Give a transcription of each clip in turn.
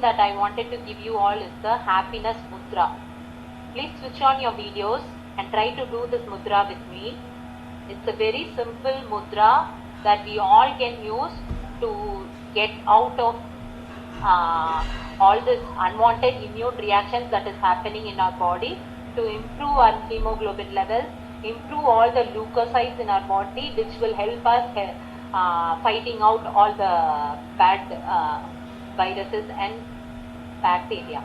that I wanted to give you all is the happiness mudra. Please switch on your videos and try to do this mudra with me. It's a very simple mudra that we all can use to get out of all this unwanted immune reactions that is happening in our body, to improve our hemoglobin levels, improve all the leukocytes in our body, which will help us fighting out all the bad viruses and bacteria.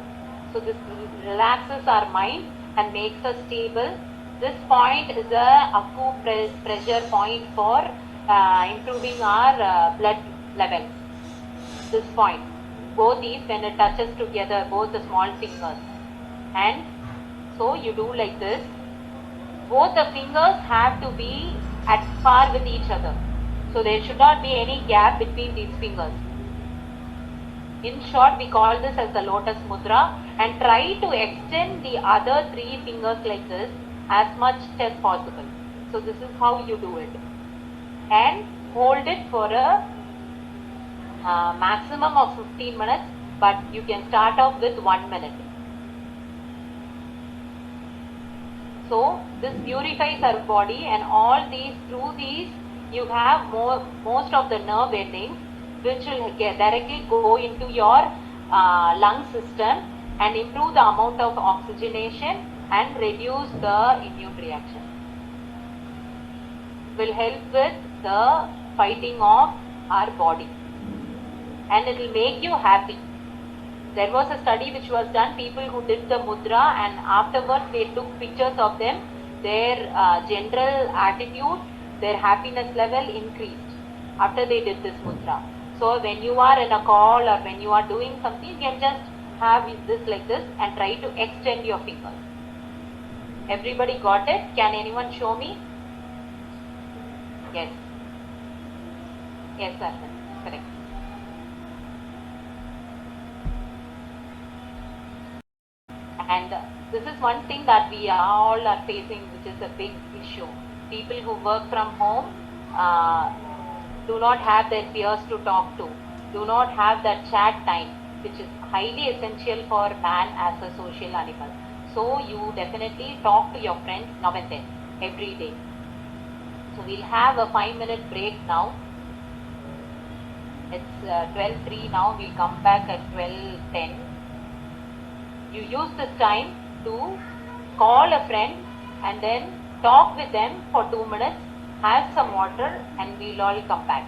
So this relaxes our mind and makes us stable. This point is a acupressure point for improving our blood levels. This point, both these, when it touches together, both the small fingers, and so you do like this. Both the fingers have to be at par with each other. So there should not be any gap between these fingers. In short, we call this as the lotus mudra, and try to extend the other 3 fingers like this as much as possible. So this is how you do it. And hold it for a maximum of 15 minutes, but you can start off with 1 minute. So this purifies our body, and all these, through these, you have most of the nerve endings which will directly go into your lung system and improve the amount of oxygenation and reduce the immune reaction. Will help with the fighting of our body, and it will make you happy. There was a study which was done, people who did the mudra, and afterwards they took pictures of them, their general attitude, their happiness level increased after they did this mudra. So when you are in a call or when you are doing something, you can just have this like this and try to extend your fingers. Everybody got it? Can anyone show me? Yes. Yes, sir. Correct. And this is one thing that we all are facing, which is a big issue. People who work from home do not have their peers to talk to, do not have that chat time, which is highly essential for man as a social animal. So you definitely talk to your friends now and then, every day. So we'll have a 5-minute break now. It's 12:03 now. We'll come back at 12:10. You use this time to call a friend and then talk with them for 2 minutes, have some water, and we'll all come back.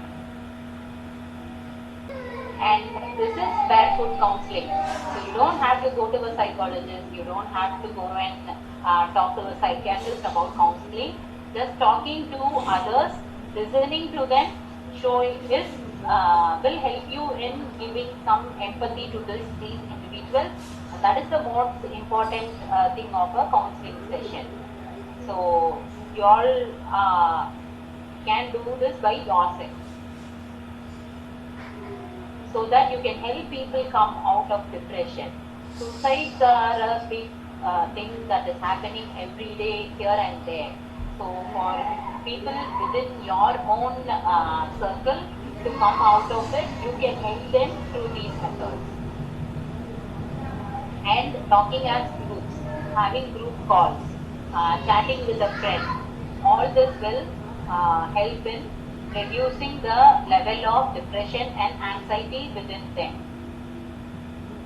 And this is barefoot counseling. So you don't have to go to a psychologist, you don't have to go and talk to a psychiatrist about counseling. Just talking to others, listening to them, showing this will help you in giving some empathy to these individuals. And that is the most important thing of a counseling session. So you all can do this by yourself, so that you can help people come out of depression. Suicides are a big thing that is happening every day here and there. So for people within your own circle to come out of it, you can help them through these methods. And talking as groups, having group calls, chatting with a friend, all this will help in reducing the level of depression and anxiety within them.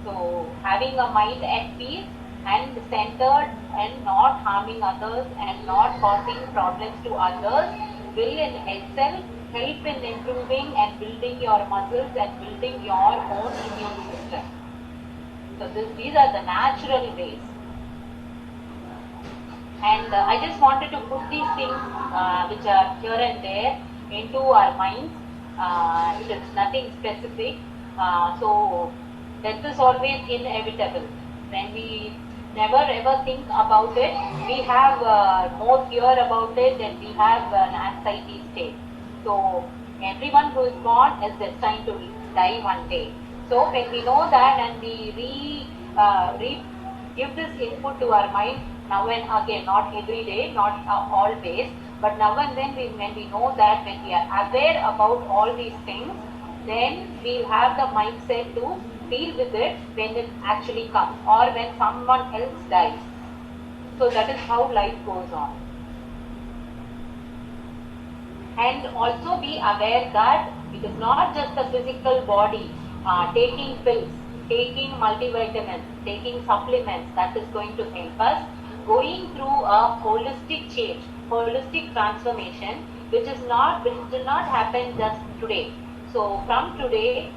So having a mind at peace and centered and not harming others and not causing problems to others will in itself help in improving and building your muscles and building your own immune system. So these are the natural ways. And I just wanted to put these things which are here and there into our minds. It is nothing specific. So death is always inevitable. When we never ever think about it, we have more fear about it and we have an anxiety state. So everyone who is born is destined to die one day. So when we know that and we give this input to our mind now and again, not every day, not always, but now and then when we know that, when we are aware about all these things, then we'll have the mindset to deal with it when it actually comes or when someone else dies. So that is how life goes on. And also be aware that it is not just the physical body, taking pills, taking multivitamins, taking supplements that is going to help us. Going through a holistic change, holistic transformation, which will not happen just today. So from today,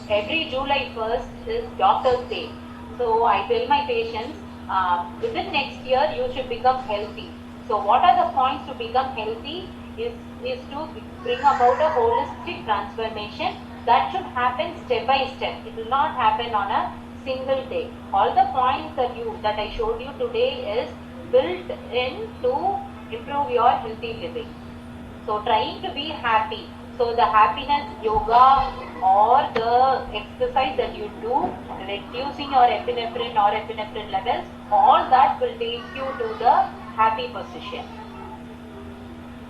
every July 1st is Doctor's Day. So I tell my patients, within next year you should become healthy. So what are the points to become healthy? Is to bring about a holistic transformation that should happen step by step. It will not happen on a single day. All the points that I showed you today is built in to improve your healthy living. So trying to be happy. So the happiness yoga or the exercise that you do, reducing your epinephrine or epinephrine levels, all that will take you to the happy position.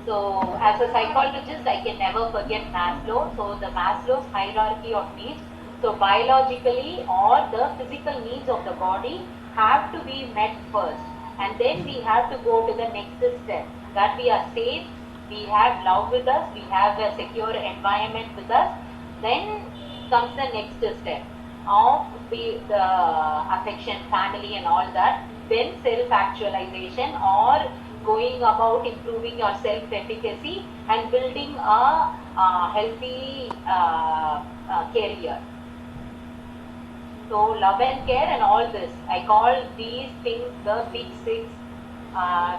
So as a psychologist, I can never forget Maslow. So the Maslow's hierarchy of needs. So biologically or the physical needs of the body have to be met first. And then we have to go to the next step. That we are safe, we have love with us, we have a secure environment with us. Then comes the next step of the affection, family and all that. Then self-actualization or going about improving your self-efficacy and building a healthy career. So love and care and all this, I call these things the big six,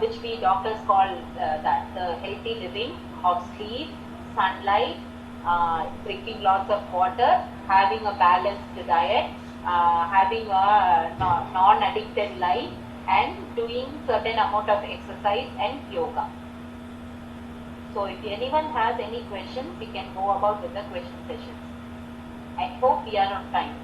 which we doctors call that the healthy living of sleep, sunlight, drinking lots of water, having a balanced diet, having a non-addicted life, and doing certain amount of exercise and yoga. So if anyone has any questions, we can go about with the question sessions. I hope we are on time.